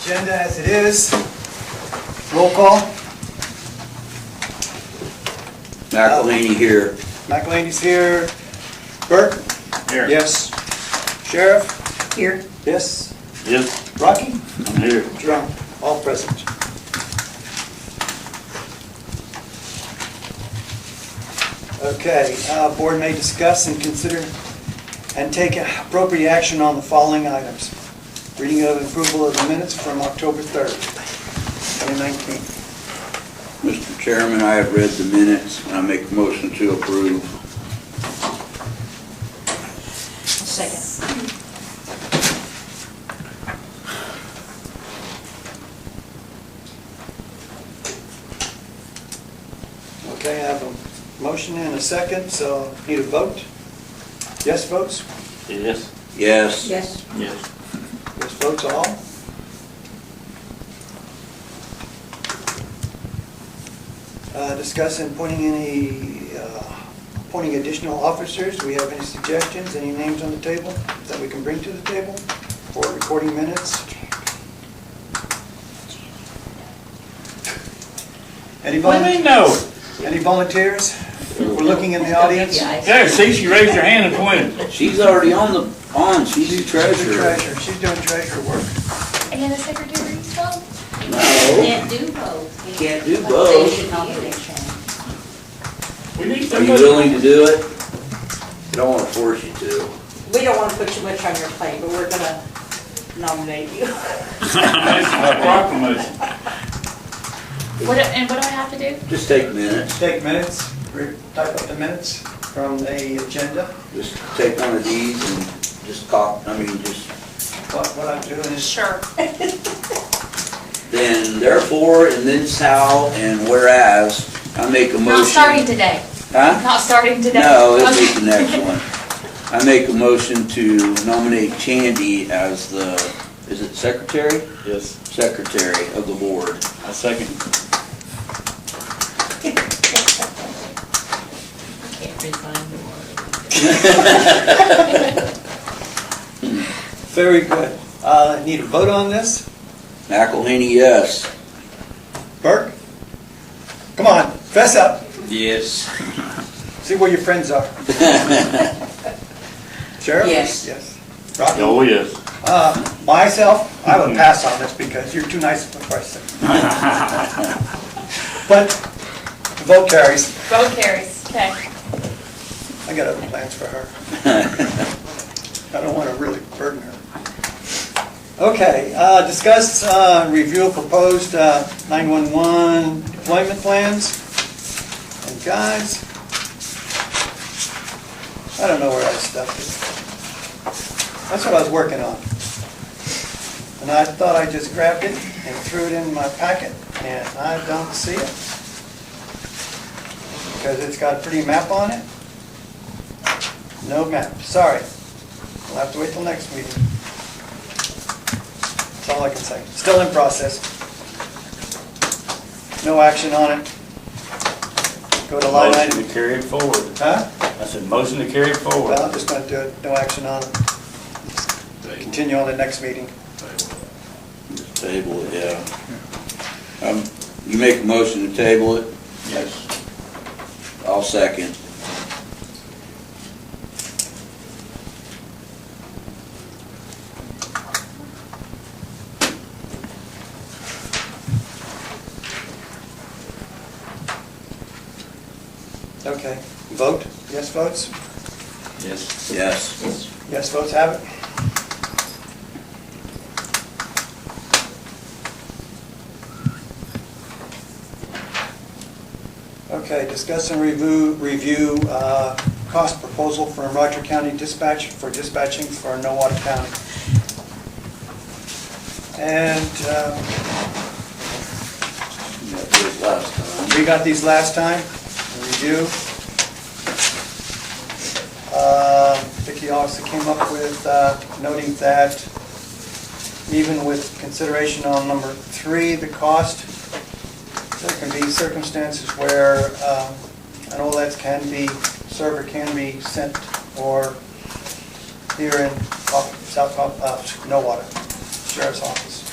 Agenda as it is. Roll call. McElhaney here. McElhaney's here. Burke? Here. Yes. Sheriff? Here. Yes. Yes. Rocky? I'm here. Jerome? All present. Okay, board may discuss and consider and take appropriate action on the following items. Reading of approval of the minutes from October 3rd, 2019. Mr. Chairman, I have read the minutes, and I make a motion to approve. Second. Okay, I have a motion and a second, so need a vote. Yes votes? Yes. Yes. Yes. Yes. Yes votes all. Discuss and appointing additional officers. Do we have any suggestions, any names on the table that we can bring to the table for recording minutes? What do you Anybody? mean no? Any volunteers? We're looking in the audience. There, see, she raised her hand and pointed. She's already she's the The treasurer. treasurer. She's doing treasurer work. And the secretary's vote? No, Can't do both. can't do They both. should nominate Shane. We need Are you somebody. willing to do it? I don't want to force you to. We don't want to put too much on your plate, but we're gonna nominate you. That's my proclamation. What do I have to do? Just take minutes. Take minutes, type up the minutes from the agenda. Just take one of these and just What I'm doing is, Sure. then therefore, and then how, and whereas, I make a motion. Not starting today. Huh? Not starting today. No, it'll be the next one. I make a motion to nominate Chandy as the, is it secretary? Yes. Secretary of the board. I second. Can't resign the word. very good. Need a vote on this? McElhaney, yes. Burke? Come on, fess up. Yes. See where your friends are. Sheriff? Yes. Yes. Rocky? Oh, yes. Myself, I would pass on this because you're too nice of a person. But the vote carries. Vote carries. Okay. I got other plans for her. I don't want to really burden her. Okay, discuss, review of proposed 911 deployment plans. And guys, I don't know where that stuff is. That's what I was working on. And I thought I just grabbed it and threw it in my packet, and I don't see it. Because it's got a pretty map on it. No map, sorry. We'll have to wait till next meeting. That's all I can say. Still in process. No action on it. Go to line Motion item. to carry it forward. Huh? I said motion to carry it forward. Well, I'm just gonna do it, no action on it. Continue on the next meeting. Just table it, yeah. You make a motion to table it? Yes. I'll second. Okay, vote, yes votes? Yes. Yes. Yes votes have it. Okay, discuss and review cost proposal from Roger County Dispatch for dispatching for Nowata County. And we got these last time, review. Vicki also came up with noting that even with consideration on number 3, the cost, there can be circumstances where an OLED server can be sent or here in Nowata Sheriff's Office.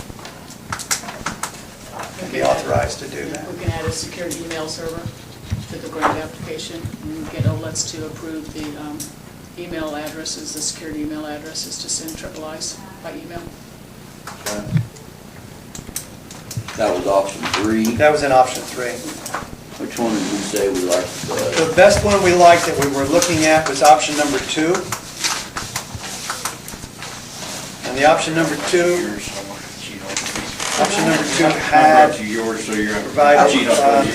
can be authorized to do that. We can add a secure email server to the grant application and get OLEDs to approve the email addresses, the security email addresses to send triple I's by email. That was option 3. That was in option 3. Which one did we say we liked the best? The best one we liked that we were looking at was option number 2. And the option number 2 had Yours, so you're. provided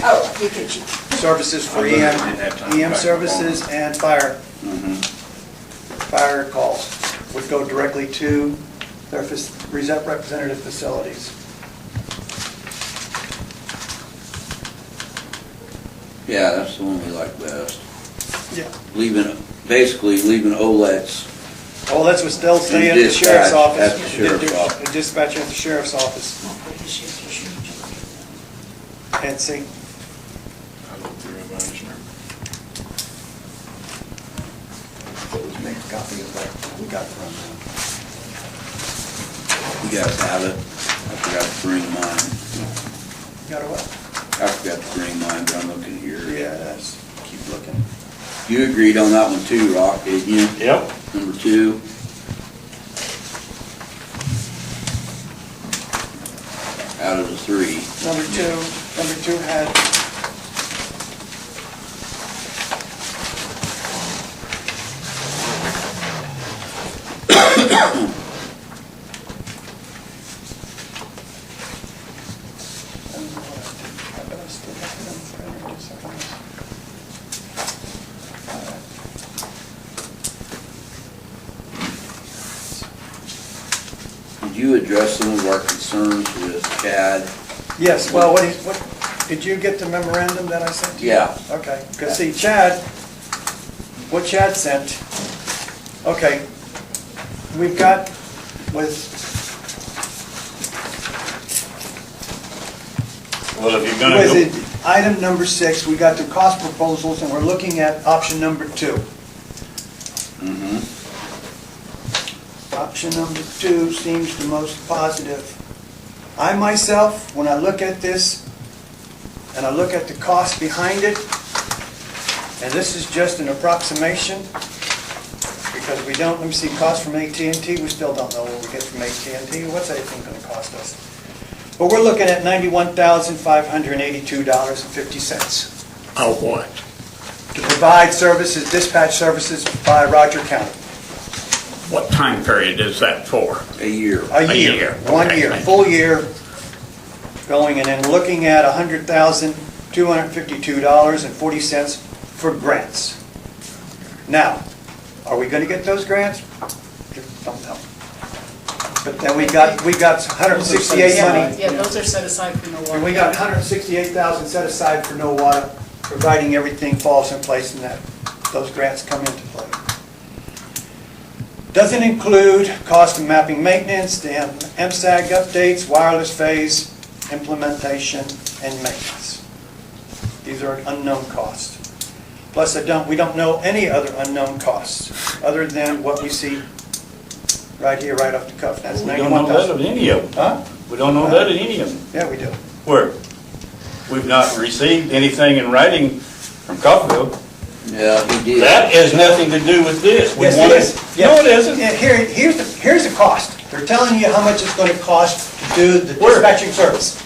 Oh, you can cheat. services for EM services and fire calls would go directly to their representative facilities. Yeah, that's the one we like best. Yeah. Basically leaving OLEDs. Oh, that's what still stay at the Dispatch sheriff's office. at the sheriff's office. Dispatch at the sheriff's office. And see, make a copy of that. We got from them. You guys have it. I forgot to bring mine. Got a what? I forgot to bring mine, but I'm looking here. Yeah, that's, keep looking. You agreed on that one too, Rock, didn't you? Yep. Number 2. Out of the 3. Number two had Did you address some of our concerns with Chad? yes, well, what, did you get the memorandum that I sent you? Yeah. Okay, because see, Chad, what Chad sent, okay, we've got with, Well, if you're gonna with go, it, item number 6, we got the cost proposals, and we're looking at option number 2. Mm-hmm. Option number 2 seems the most positive. I myself, when I look at this, and I look at the cost behind it, and this is just an approximation, because we don't, let me see, cost from AT&T, we still don't know what we get from AT&T. What's that thing gonna cost us? But we're looking at $91,582.50 Oh, what? to provide services, dispatch services by Roger County. What time period is that for? A year. A year, year. 1 Okay, year, thank full year going, and then looking at $100,252.40 for grants. Now, are we gonna get those grants? Don't know. But then we got 168 money, Yeah, those are set aside for no and water. we got 168,000 set aside for no water, providing everything falls in place and that those grants come into play. Doesn't include cost of mapping maintenance, the MSAG updates, wireless phase, implementation, and maintenance. These are unknown costs. Plus, we don't know any other unknown costs, other than what we see right here, right off the cuff. That's we don't know that of 91,000. any of them. Huh? We don't know that of any of them. Yeah, we do. Where? We've not received anything in writing from Coffeyville. Yeah, we did. That has nothing to do with this. We Yes, want it is. No, it isn't. Yeah, here's the cost. They're telling you how much it's going to cost to do the Where? dispatching service.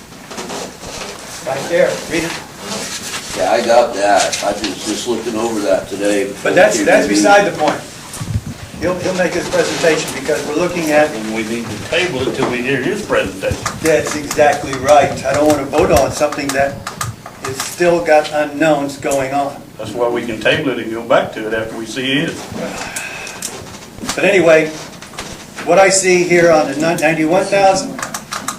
Right there, read it. Yeah, I got that. I was just looking over that today. But that's beside the point. He'll make his presentation because we're looking at, And we need to table it till we hear his presentation. that's exactly right. I don't want to vote on something that is still got unknowns going on. That's why we can table it and go back to it after we see his. But anyway, what I see here on the 91,000,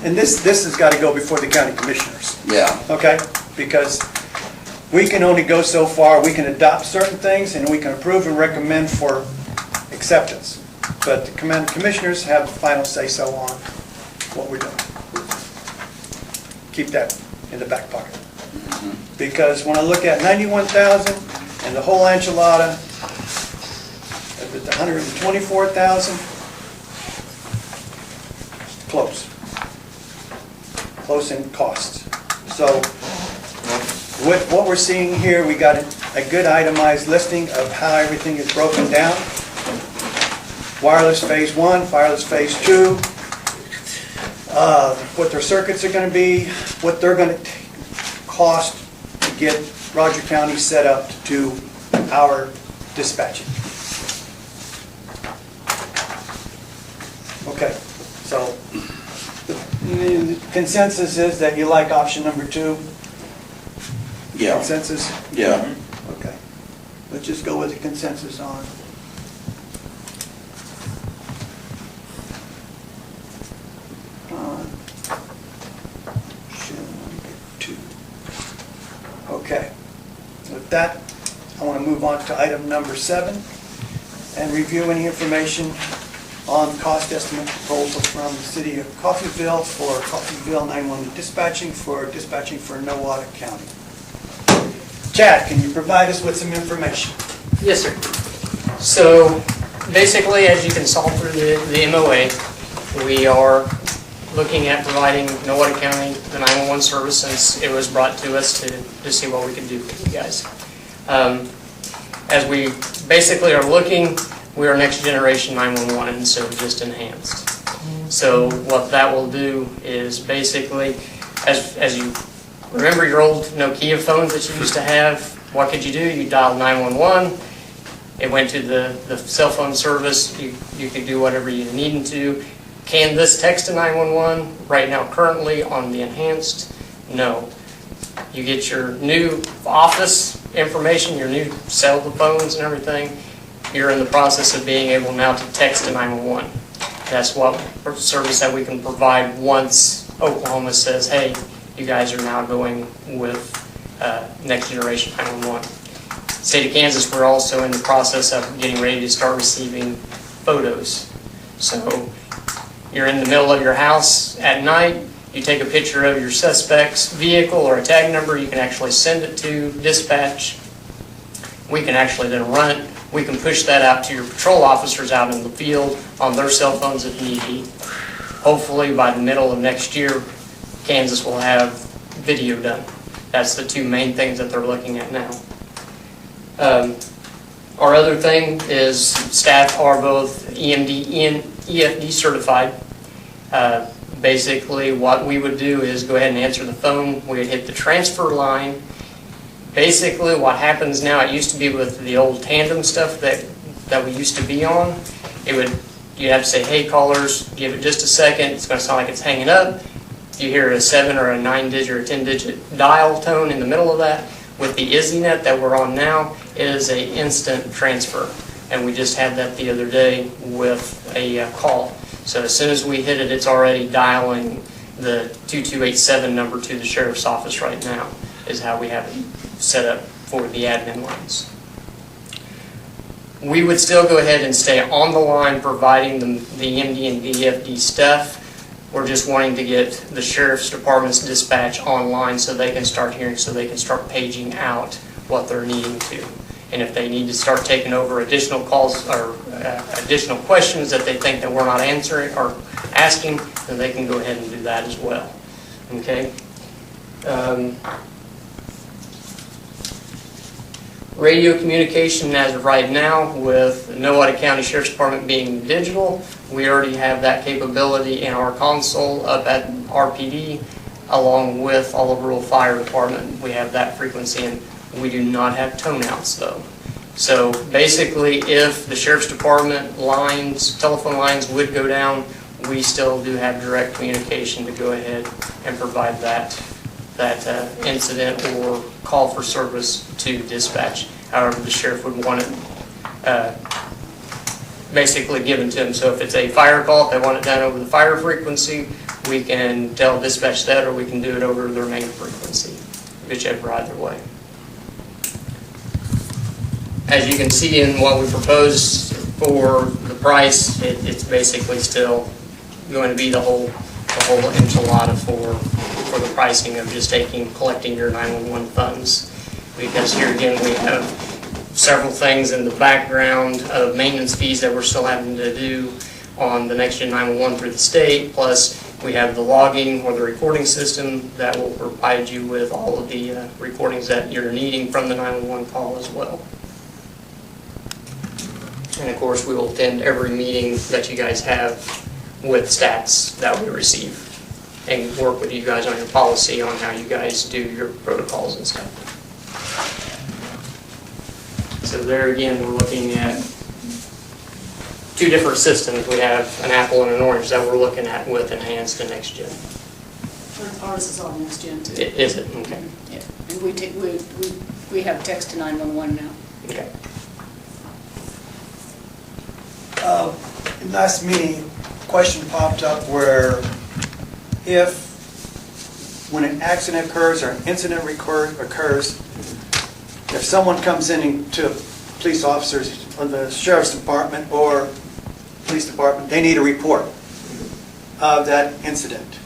and this has got to go before the county commissioners. Yeah, Okay, because we can only go so far, we can adopt certain things, and we can approve and recommend for acceptance. But the commissioners have the final say-so on what we're doing. Keep that in the back pocket. Because when I look at 91,000 and the whole enchilada, at the 124,000, close. Close in costs. So with what we're seeing here, we got a good itemized listing of how everything is broken down. Wireless phase 1, wireless phase 2, what their circuits are going to be, what they're going to cost to get Roger County set up to do our dispatching. Okay, so the consensus is that you like option number 2? Yeah, Consensus? yeah. Okay. Let's just go with the consensus on. Option number 2. Okay. With that, I want to move on to item number 7 and review any information on cost estimate proposal from the city of Coffeyville for Coffeyville 911 dispatching for Nowata County. Chad, can you provide us with some information? Yes, sir. So basically, as you can solve through the MOA, we are looking at providing Nowata County the 911 service since it was brought to us to see what we could do for you guys. As we basically are looking, we are next generation 911, so just enhanced. So what that will do is basically, as you remember your old Nokia phones that you used to have, what could you do? You dialed 911, it went to the cell phone service, you could do whatever you needed to. Can this text to 911? Right now, currently on the enhanced, no. You get your new office information, your new cell phones and everything, you're in the process of being able now to text to 911. That's what service that we can provide once Oklahoma says, hey, you guys are now going with next generation 911. State of Kansas, we're also in the process of getting ready to start receiving photos. So you're in the middle of your house at night, you take a picture of your suspect's vehicle or a tag number, you can actually send it to dispatch. We can actually then run it. We can push that out to your patrol officers out in the field on their cell phones if need be. Hopefully by the middle of next year, Kansas will have video done. That's the two main things that they're looking at now. Our other thing is staff are both EMD and EFD certified. Basically what we would do is go ahead and answer the phone. We would hit the transfer line. Basically what happens now, it used to be with the old tandem stuff that we used to be on. You'd have to say, hey callers, give it just a second. It's going to sound like it's hanging up. If you hear a 7 or a 9-digit or a 10-digit dial tone in the middle of that, with the IZZYnet that we're on now, it is an instant transfer. And we just had that the other day with a call. So as soon as we hit it, it's already dialing the 2287 number to the sheriff's office right now, is how we have it set up for the admin lines. We would still go ahead and stay on the line providing the MD and DFD stuff. We're just wanting to get the sheriff's department's dispatch online so they can start hearing, so they can start paging out what they're needing to. And if they need to start taking over additional calls or additional questions that they think that we're not answering or asking, then they can go ahead and do that as well. Okay? Radio communication as of right now with the Nowata County Sheriff's Department being digital, we already have that capability in our console up at RPD along with all of rural fire department. We have that frequency and we do not have tone outs though. So basically if the Sheriff's Department lines, telephone lines would go down, we still do have direct communication to go ahead and provide that incident or call for service to dispatch. However, the sheriff would want it basically given to them. So if it's a fire call, if they want it done over the fire frequency, we can tell dispatch that, or we can do it over their main frequency, whichever either way. As you can see in what we proposed for the price, it's basically still going to be the whole enchilada for the pricing of just collecting your 911 funds. Because here again we have several things in the background of maintenance fees that we're still having to do on the Next Gen 911 through the state, plus We have the logging or the recording system that will provide you with all of the recordings that you're needing from the 911 call as well. And of course, we will attend every meeting that you guys have with stats that we receive and work with you guys on your policy on how you guys do your protocols and stuff. So there again, we're looking at two different systems. We have an apple and an orange that we're looking at with enhanced and next gen. Ours is on next gen too. Is it? Okay. Yeah, and we have text to 911 now. Okay. In last meeting, question popped up where when an accident occurs or an incident occurs, if someone comes in to police officers or the sheriff's department or police department, they need a report of that incident.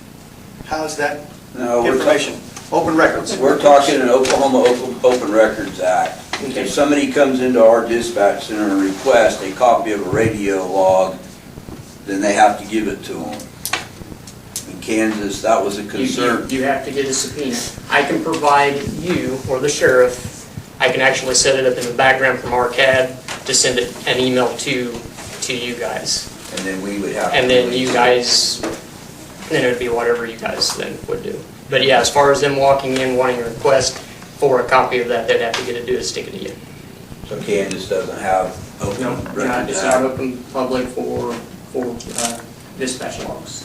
How's that No, we're information? Open records. We're talking an Oklahoma Open Records Act. If somebody comes into our dispatch center and requests a copy of a radio log, then they have to give it to them. In Kansas, that was a concern. You have to get a subpoena. I can provide you or the sheriff, I can actually set it up in the background from our CAD to send an email to you guys. And then we would have to. And then you guys, then it would be whatever you guys then would do. But yeah, as far as them walking in wanting a request for a copy of that, they'd have to get it, stick it to you. So Kansas doesn't have open No, records it's not act. open public for dispatch logs.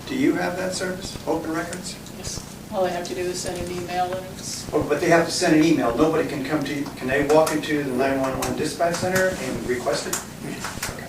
Do you have that service, open records? Yes. All they have to do is send an email and it's, Oh, but they have to send an email. Nobody can come to you. Can they walk into the 911 dispatch center and request it? Okay.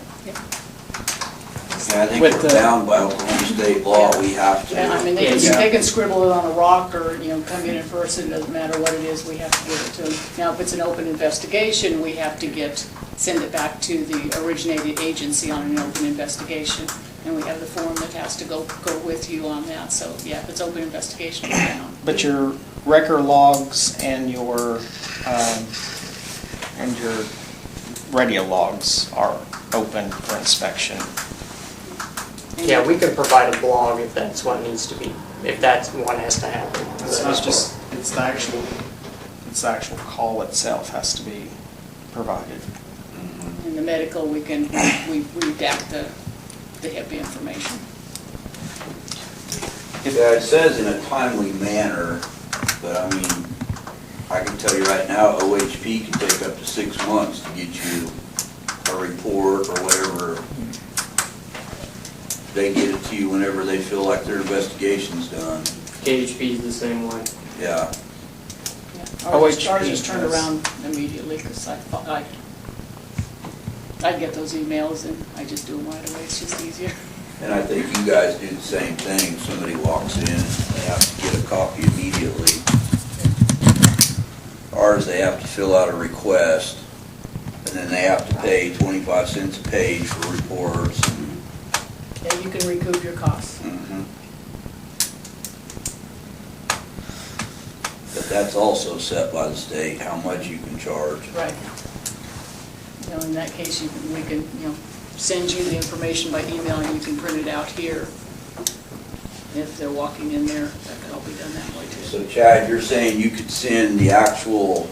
Yeah, I think With we're the- bound by Oklahoma state law, we have to. yeah, I mean, Yeah. they can scribble it on a rock or, come in person, doesn't matter what it is, we have to give it to them. Now, if it's an open investigation, we have to send it back to the originating agency on an open investigation. And we have the form that has to go with you on that, so yeah, if it's open investigation, we're down. But your record logs and your radio logs are open for inspection. Yeah, we can provide a blog if that's what needs to be, if that's what has to happen. It's the actual call itself has to be provided. In the medical, we redact the HIPAA information. Yeah, it says in a timely manner, but I mean, I can tell you right now, OHP can take up to 6 months to get you a report or whatever. They get it to you whenever they feel like their investigation's done. KHP is the same way. Yeah. Ours OHP is turned does. around immediately, because I get those emails and I just do them right away, it's just easier. And I think you guys do the same thing. Somebody walks in, they have to get a copy immediately. Ours, they have to fill out a request, and then they have to pay 25 cents a page for reports. Yeah, you can recoup your costs. Mhm. But that's also set by the state, how much you can charge. Right. In that case, we can, send you the information by email and you can print it out here. If they're walking in there, that could all be done that way too. So Chad, you're saying you could send the actual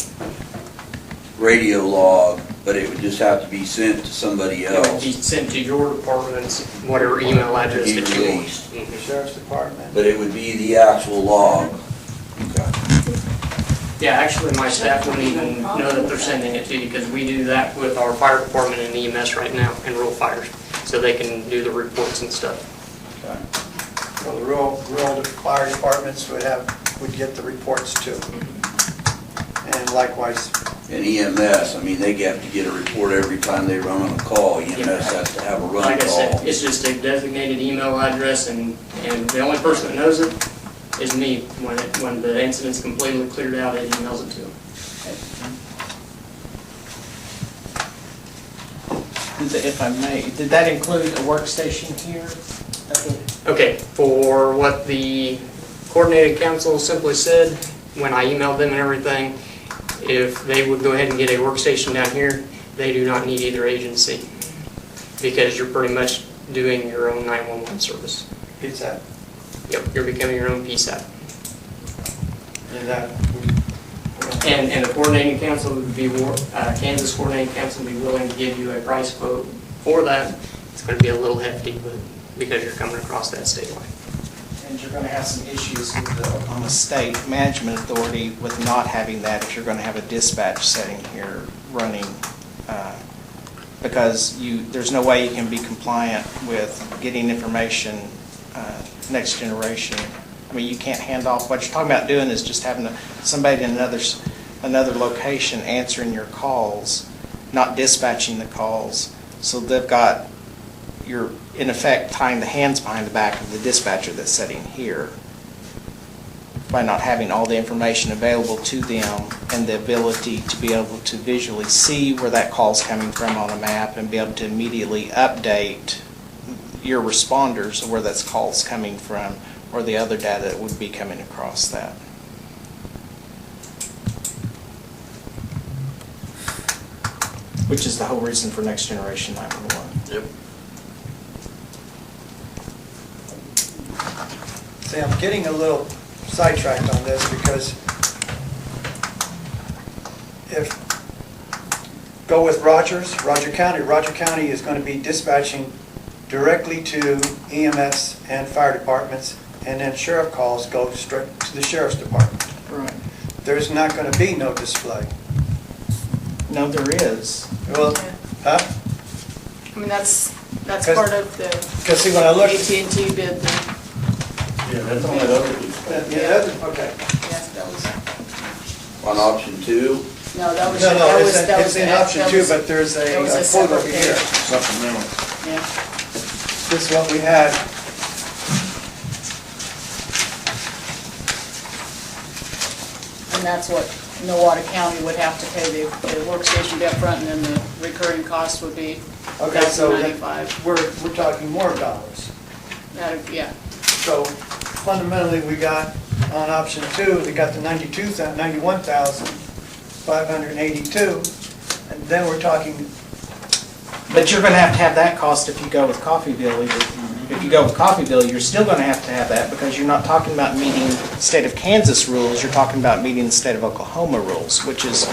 radio log, but it would just have to be sent to somebody It would be else? sent to your department's, whatever email address Be that you want. released. The sheriff's department. But it would be the actual log? Okay. Yeah, actually, my staff wouldn't even know that they're sending it to you, because we do that with our fire department and EMS right now, and rural fires, so they can do the reports and stuff. Okay. Well, the rural fire departments would get the reports too. And likewise, And EMS, I mean, they have to get a report every time they run on a call. EMS has to have a run Like I said, call. it's just a designated email address, and the only person that knows it is me. When the incident's completely cleared out, it emails it to them. If I may, did that include a workstation here? Okay, for what the coordinated council simply said, when I emailed them and everything, if they would go ahead and get a workstation down here, they do not need either agency. Because you're pretty much doing your own 911 service. PSAP. Yep, you're becoming your own PSAP. And that, And the coordinating council would be, Kansas coordinating council would be willing to give you a price quote for that. It's going to be a little hefty, but because you're coming across that state line. And you're going to have some issues with the Oklahoma State Management Authority with not having that if you're going to have a dispatch setting here running, because there's no way you can be compliant with getting information next generation. I mean, you can't hand off, what you're talking about doing is just having somebody in another location answering your calls, not dispatching the calls. So they've got, you're in effect tying the hands behind the back of the dispatcher that's sitting here by not having all the information available to them and the ability to be able to visually see where that call's coming from on a map and be able to immediately update your responders of where that call's coming from or the other data that would be coming across that. Which is the whole reason for Next Generation 911. Yep. see, I'm getting a little sidetracked on this because go with Roger County is going to be dispatching directly to EMS and fire departments, and then sheriff calls go straight to the sheriff's department. Right. There's not going to be no display. No, there is. Well, huh? I mean, that's 'Cause- part of the Because see, when I look, AT&T bid. Yeah, that's on that other piece. okay. Yes, that was, On option 2, no, that was. No, that was- it's that in was option that 2, was- but there's that was a a quote over separate here. page. Supplemental. Yeah. This is what we had. And that's what Nowata County would have to pay the workstation up front, and then the recurring cost would be Okay, so $1,095. we're talking more dollars. Yeah, So fundamentally, we got on option 2, we got the 91,582, and then we're talking, But you're going to have that cost if you go with Coffeyville. If you go with Coffeyville, you're still going to have that because you're not talking about meeting state of Kansas rules, you're talking about meeting the state of Oklahoma rules, which is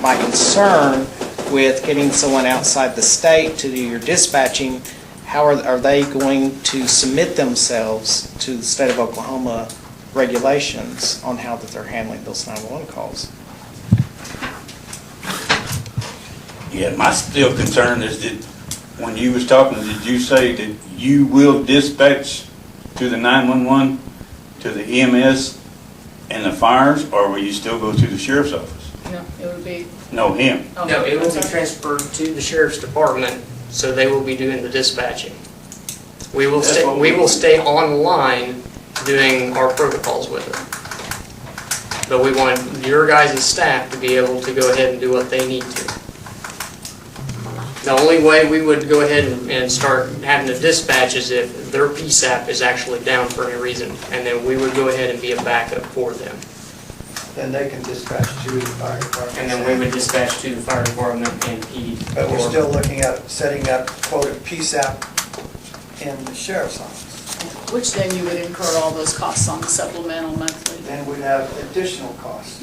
my concern with getting someone outside the state to do your dispatching. How are they going to submit themselves to the state of Oklahoma regulations on how that they're handling those 911 calls? Yeah, my still concern is that when you was talking, did you say that you will dispatch to the 911, to the EMS and the fires, or will you still go to the sheriff's office? no, it would be. No, him. Oh, No, it will I'm be sorry. transferred to the sheriff's department, so they will be doing the dispatching. We will That's stay, what we we- will stay online doing our protocols with it. But we want your guys' staff to be able to go ahead and do what they need to. The only way we would go ahead and start having to dispatch is if their PSAP is actually down for any reason, and then we would go ahead and be a backup for them. then they can dispatch to the fire department. And then we would dispatch to the fire department and PD. But we're still looking at setting up quoted PSAP in the sheriff's office. Which then you would incur all those costs on the supplemental monthly. Then we'd have additional costs,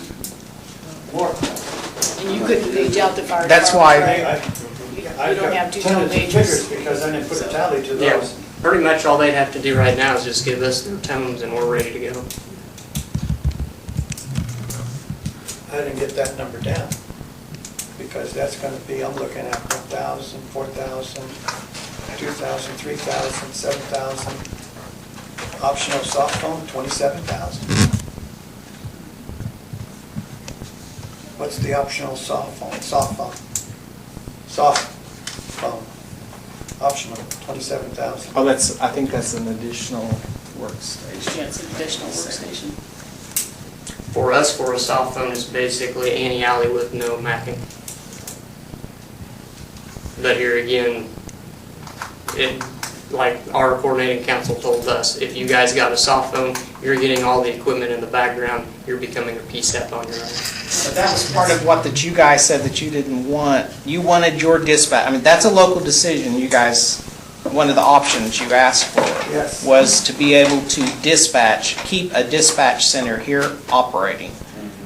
more costs. And you couldn't page out the fire department. That's why- right? You don't have detailed Figures pages. because I didn't put a tally to Yeah, those. pretty much all they'd have to do right now is just give us their tones and we're ready to go. I didn't get that number down, because that's gonna be, I'm looking at 1,000, 4,000, 2,000, 3,000, 7,000. Optional soft phone, 27,000. What's the optional soft phone? Soft phone, optional, 27,000. Oh, I think that's an additional workstation. Yeah, it's an additional workstation. For us, for a soft phone, it's basically any alley with no mapping. But here again, like our coordinating council told us, if you guys got a soft phone, you're getting all the equipment in the background, you're becoming a PSAP on your own. But that was part of what that you guys said that you didn't want. You wanted your dispatch, I mean, that's a local decision, you guys one of the options you asked for Yes. was to be able to dispatch, keep a dispatch center here operating.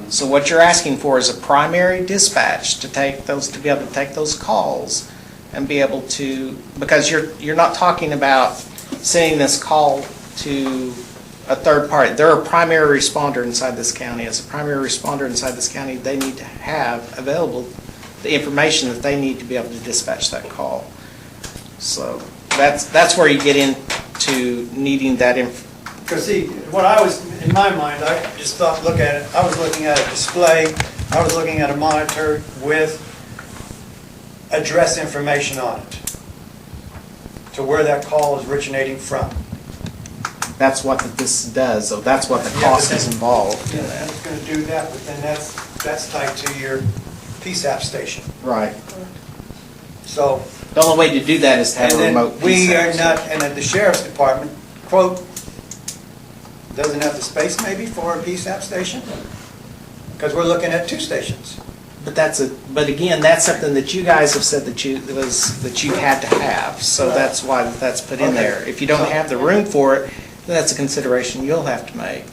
So what you're asking for is a primary dispatch to take those, to be able to take those calls and be able to, because you're not talking about sending this call to a third party. They're a primary responder inside this county. As a primary responder inside this county, they need to have available the information that they need to be able to dispatch that call. So that's where you get into needing that Because see, what I was, in my mind, I just thought, look at it, I was looking at a display, I was looking at a monitor with address information on it, to where that call is originating from. That's what this does, so that's what the Yeah, but cost is then- involved. Yeah, and it's gonna do that, but then that's tied to your PSAP station. Right. So, The only way to do that is to have and a remote then we are PSAP. not, and then the sheriff's department, quote, doesn't have the space maybe for a PSAP station? Because we're looking at 2 stations. But again, that's something that you guys have said that you had to have, so that's why that's put in Okay. there. If you don't have the room for it, then that's a consideration you'll have to make,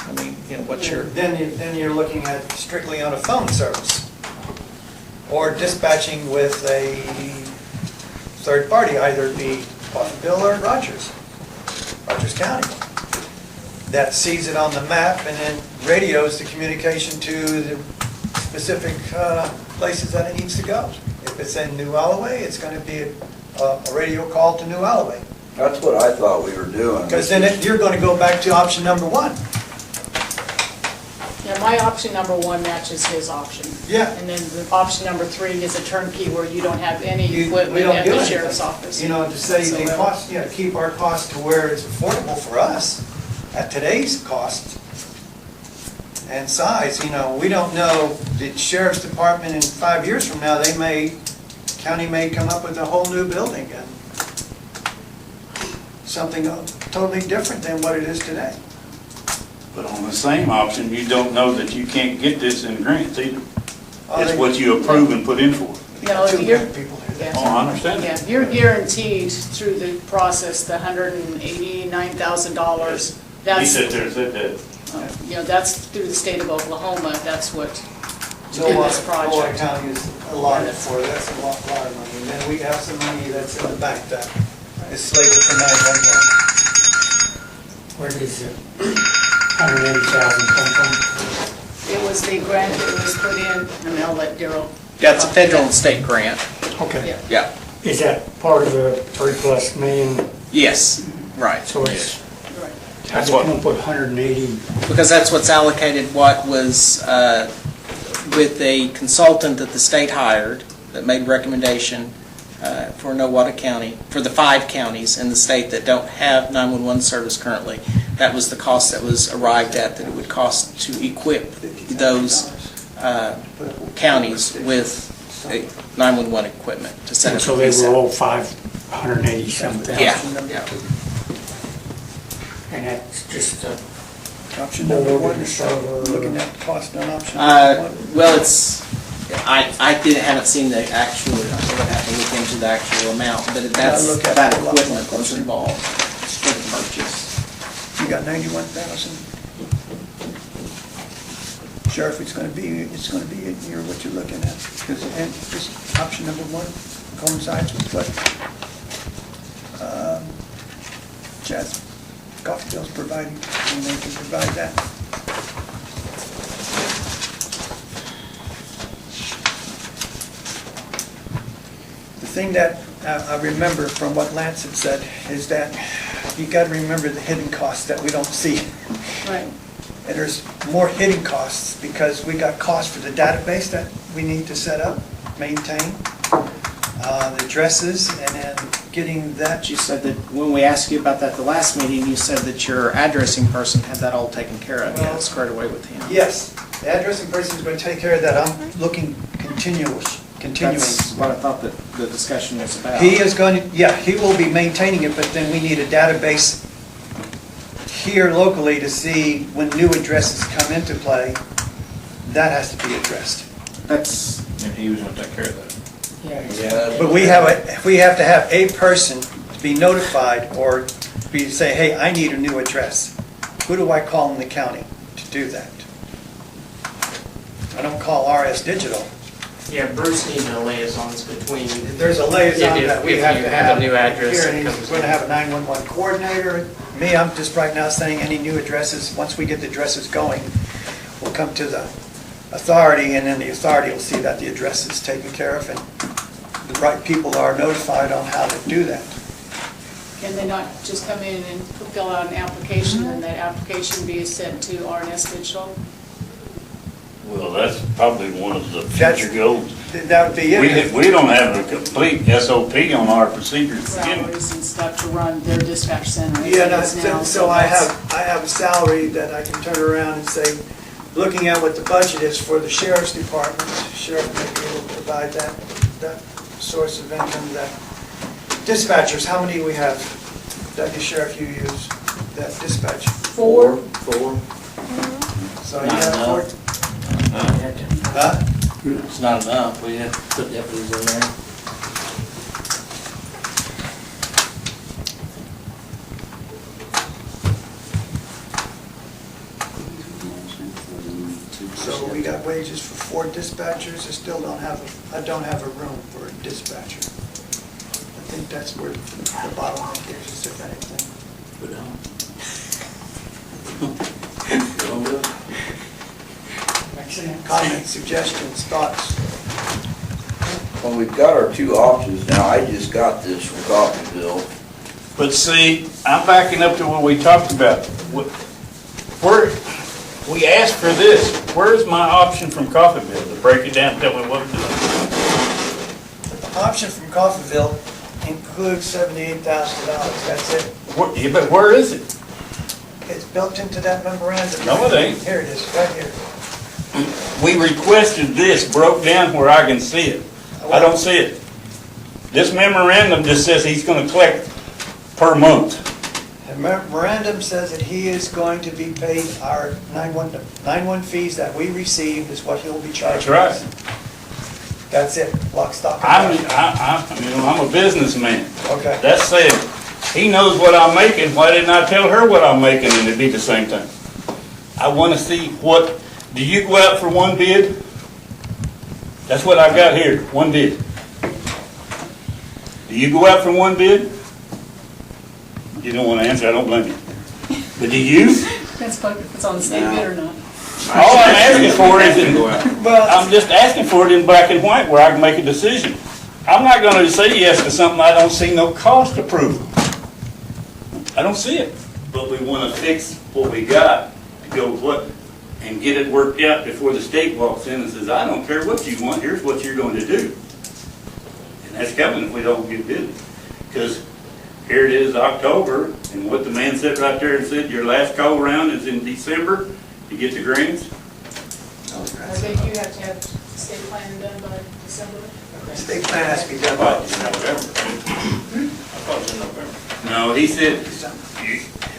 I mean, what's your, Then you're looking at strictly on a phone service, or dispatching with a third party, either it be Coffeyville or Rogers County, that sees it on the map and then radios the communication to the specific places that it needs to go. If it's in New Alloway, it's going to be a radio call to New Alloway. That's what I thought we were doing. Because then you're going to go back to option number 1. Yeah, my option number 1 matches his option. Yeah. And then the option number 3 is a turnkey where you don't have any We equipment don't at do the anything. sheriff's office. You know, to say the So, cost, keep our cost to where it's affordable for us at today's cost and size. We don't know, the sheriff's department in 5 years from now, county may come up with a whole new building and something totally different than what it is today. But on the same option, you don't know that you can't get this in grants either. Oh, It's they- what you approve and put in for. No, Two you're, people here. Oh, I understand yeah, that. you're guaranteed through the process, the $189,000. He That's, said that. that's through the state of Oklahoma, that's what, to do Noah this project. County is allotted for, that's a lot of money. And then we have some money that's in the bank that is slated for 911. Where does the 180,000 come from? It was the grant that was put in, and I'll let Daryl. that's a federal and state grant. Okay. Yeah. Yeah. Is that part of the 3+ million? Yes, right. So it's, Right. how did you come up with 180? Because that's what's allocated, what was with a consultant that the state hired that made recommendation for Nowata County, for the 5 counties in the state that don't have 911 service currently. That was the cost that was arrived at, that it would cost to equip those counties with 911 equipment to set And up. so a they PSAP. were all 580-something? Yeah, And that's just Option number 1 is looking at the cost on option number 1. well, I haven't seen the actual, I would have to look into the actual amount, but that's look at that it a lot equipment more that's closer. involved for the purchase. You got 91,000. Sheriff, it's gonna be in here what you're looking at, because, and just option number 1 coincides with what, Chaz Coffeyville's providing, and they can provide that. The thing that I remember from what Lance had said is that you gotta remember the hidden costs that we don't see. Right. And there's more hidden costs because we got costs for the database that we need to set up, maintain, the addresses, and then getting that. You said that, when we asked you about that the last meeting, you said that your addressing person had that all taken care of, you had it squared away with him. Yes, the addressing person is going to take care of that. I'm looking continuing. That's what I thought that the discussion was about. He is going to, yeah, he will be maintaining it, but then we need a database here locally to see when new addresses come into play. That has to be addressed. And he was gonna take care of that. Yeah. But we have to have a person to be notified or say, hey, I need a new address. Who do I call in the county to do that? I don't call RS Digital. Yeah, Bruce needs a liaison between. There's a liaison If- that we if have you to have have. a new address Here, that and comes he's going to in. have a 911 coordinator. Me, I'm just right now saying any new addresses, once we get the addresses going, will come to the authority, and then the authority will see that the address is taken care of and the right people are notified on how to do that. Can they not just come in and fill out an application, and that application be sent to RNS Digital? Well, that's probably one of the That's- future goals. That would be it. We don't have a complete SOP on our procedures. Salaries and stuff to run their dispatch center. as Yeah, it no, is now, so I that's- have a salary that I can turn around and say, looking at what the budget is for the sheriff's department, the sheriff may be able to provide that source of income, that dispatchers, how many we have that the sheriff you use, that dispatch? Four. So you have four, huh? It's not enough, we have to put deputies in there. So we got wages for 4 dispatchers, I don't have a room for a dispatcher. I think that's where the bottleneck is, if anything. Put down. Don't do it. Comments, suggestions, thoughts? Well, we've got our 2 options now. I just got this from Coffeyville. But see, I'm backing up to what we talked about. Where, we asked for this, where's my option from Coffeyville to break it down, and tell me what to do? The option from Coffeyville includes $78,000, that's it. Yeah, but where is it? It's built into that memorandum. No, it ain't. Here it is, right here. We requested this broke down where I can see it. I don't see it. This memorandum just says he's gonna collect per month. The memorandum says that he is going to be paid our 911 fees that we receive is what he'll be charging That's us. That's it, lock, stock, I'm and barrel. I'm a businessman. Okay. That said, he knows what I'm making, why didn't I tell her what I'm making and it'd be the same thing? I wanna see what, do you go out for one bid? That's what I got here, one bid. Do you go out for one bid? You don't wanna answer, I don't blame you. But do you? That's what, if it's on the state bid or not. All I'm asking for is, Well, I'm just asking for it in black and white where I can make a decision. I'm not gonna say yes to something I don't see no cost approval. I don't see it. But we wanna fix what we got to go with what, and get it worked out before the state walks in and says, I don't care what you want, here's what you're going to do. And that's coming if we don't get busy. Because here it is October, and what the man said right there and said, your last call round is in December to get the grants. I think you have to have state planning done by December. state plan has to be done I by thought it was in November. I thought it was in November. No, he said, December.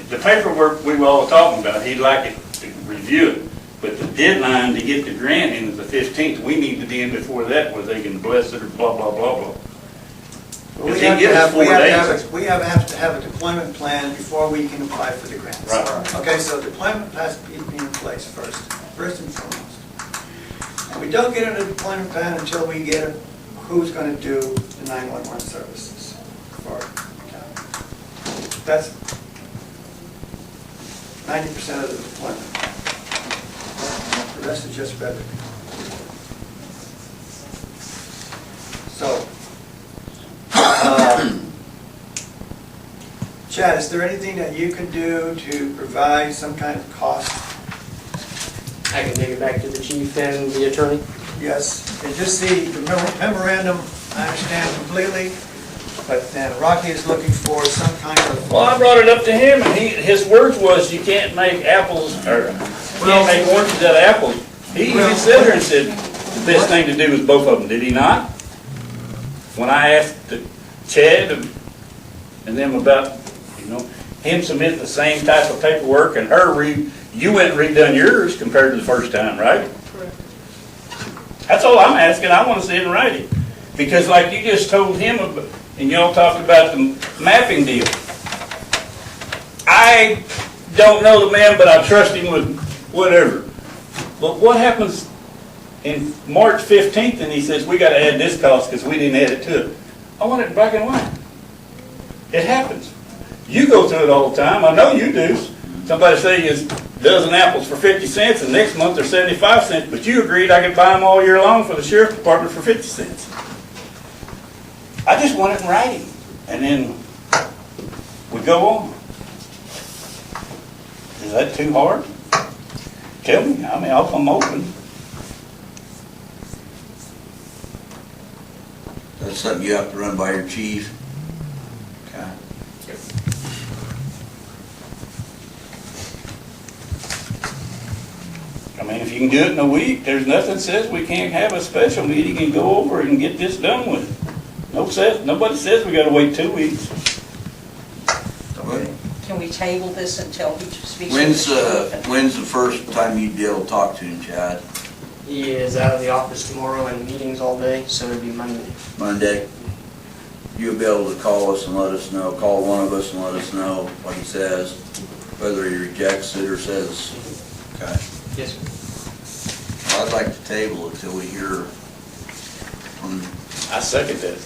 the paperwork we were all talking about, he'd like it to review it. But the deadline to get the grant in is the 15th. We need to be in before that where they can bless it or blah, blah, blah, blah. We If have they to give us have, 4 we have to days. have, we have to have a deployment plan before we can apply for the grants. Right. Okay, so deployment has to be in place first and foremost. And we don't get a deployment plan until we get who's going to do the 911 services for our county. That's 90% of the deployment. The rest is just better. So, Chad, is there anything that you can do to provide some kind of cost? I can take it back to the chief and the attorney. Yes, and just see, the memorandum, I understand completely, but then Rocky is looking for some kind of. Well, I brought it up to him, and his words was, you can't make apples, or you can't make oranges out of apples. He sat there and said, the best thing to do is both of them, did he not? When I asked Chad and them about, him submitting the same type of paperwork, and you went and redone yours compared to the first time, right? Correct. That's all I'm asking, I want to see it in writing. Because like you just told him, and y'all talked about the mapping deal. I don't know the man, but I trust him with whatever. But what happens in March 15th, and he says, we gotta add this cost because we didn't add it to it. I want it in black and white. It happens. You go through it all the time, I know you do. Somebody say is a dozen apples for 50 cents, and next month they're 75 cents, but you agreed I could buy them all year long for the sheriff's department for 50 cents. I just want it in writing, and then we go on. Is that too hard? Tell me, I mean, I'm open. That's something you have to run by your chief. Okay. I mean, if you can do it in a week, there's nothing says we can't have a special meeting and go over it and get this done with. Nobody says we gotta wait 2 weeks. Can we table this until he speaks? When's the first time you'd be able to talk to him, Chad? He is out of the office tomorrow and meetings all day, so it'd be Monday. Monday? You'll be able to call us and let us know, call one of us and let us know what he says, whether he rejects it or says, okay? Yes, sir. I'd like to table it till we hear from I second that.